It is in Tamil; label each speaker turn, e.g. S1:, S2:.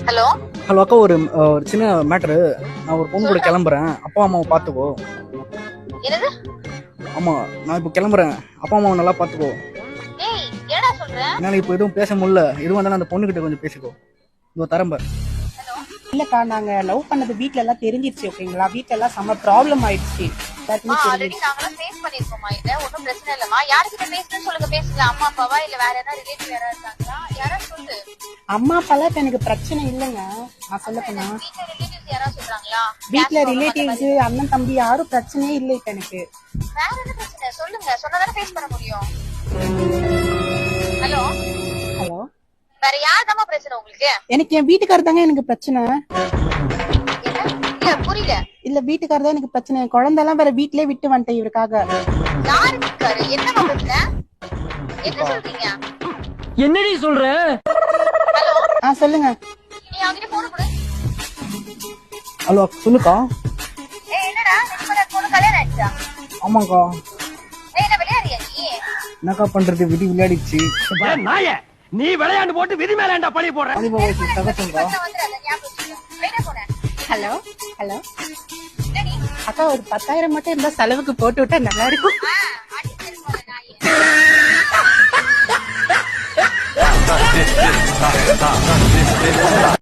S1: ஹலோ
S2: ஹலோ அக்கா, ஒரு சின்ன மேட்ரு. நான் ஒரு பொண்ணு கூட கிளம்புறேன். அப்பா அம்மாவை பார்த்துக்கோ.
S1: என்னது?
S2: ஆமா, நான் இப்போ கிளம்புறேன். அப்பா அம்மாவை நல்லா பார்த்துக்கோ.
S1: ஏய் என்னடா சொல்ற?
S2: என்னால இப்போ எதுவும் பேச முடியல. எதுவும் வந்தாலும் அந்த பொண்ணுகிட்ட கொஞ்சம் பேசிக்கோ. இதோ தரம்ப.
S3: இல்லக்கா, நாங்க லவ் பண்ணது வீட்ல எல்லாம் தெரிஞ்சிருச்சு. ஓகேங்களா? வீட்ல எல்லாம் செம்ம ப்ராப்ளம் ஆயிடுச்சு.
S1: ஆல்ரெடி நாங்கலாம் ஃபேஸ் பண்ணிருக்கோமா? இத ஒண்ணும் பிரச்சனை இல்லமா. யார்கிட்ட பேசணும்னு சொல்லுங்க, பேசலாம். அம்மா அப்பாவா இல்ல வேற ஏதாவது ரிலேட்டிவ் யாராவது இருக்காங்களா? யாரா சொல்லு.
S3: அம்மா அப்பாலாம் இப்ப எனக்கு பிரச்சனை இல்லைங்க. நான் சொல்ல போனா
S1: வீட்ல ரிலேட்டிவ்ஸ் யாராவது சொல்றாங்களா?
S3: வீட்ல ரிலேட்டிவ்ஸ் அண்ணன் தம்பி யாரும் பிரச்சனையே இல்லை இப்ப எனக்கு.
S1: வேற என்ன பிரச்சனை சொல்லுங்க, சொன்னதானே ஃபேஸ் பண்ண முடியும். ஹலோ
S3: ஹலோ,
S1: வேற யார்தாம்மா பிரச்சனை உங்களுக்கு?
S3: எனக்கு என் வீட்டுக்காரர் தாங்க எனக்கு பிரச்சனை.
S1: இல்ல புரியல.
S3: இல்ல, வீட்டுக்காரர் தான் எனக்கு பிரச்சனை. குழந்தை எல்லாம் வேற வீட்லயே விட்டு வந்துட்டேன் இவருக்காக.
S1: யாரு இருக்காரு? என்னமா பிரச்சனை? என்ன சொல்றீங்க?
S4: என்னடி சொல்ற?
S1: ஹலோ
S3: சொல்லுங்க.
S1: நீ அவங்கிட்ட போன் கொடு.
S2: ஹலோ சொல்லுக்கா.
S1: என்னடா நிம்மதியா போன கல்யாணம் ஆயிடுச்சா?
S2: ஆமாக்கா.
S1: என்ன விளையாடுறியா நீ?
S2: என்னக்கா பண்றது, விதி விளையாடிச்சு.
S4: நாய, நீ விளையாண்டு போட்டு விதி மேல பழி போடுற.
S2: தகச்சங்கா.
S3: ஹலோ ஹலோ அக்கா, ஒரு 10,000 மட்டும் இருந்தா செலவுக்கு போட்டு விட்டா நல்லா இருக்கும்.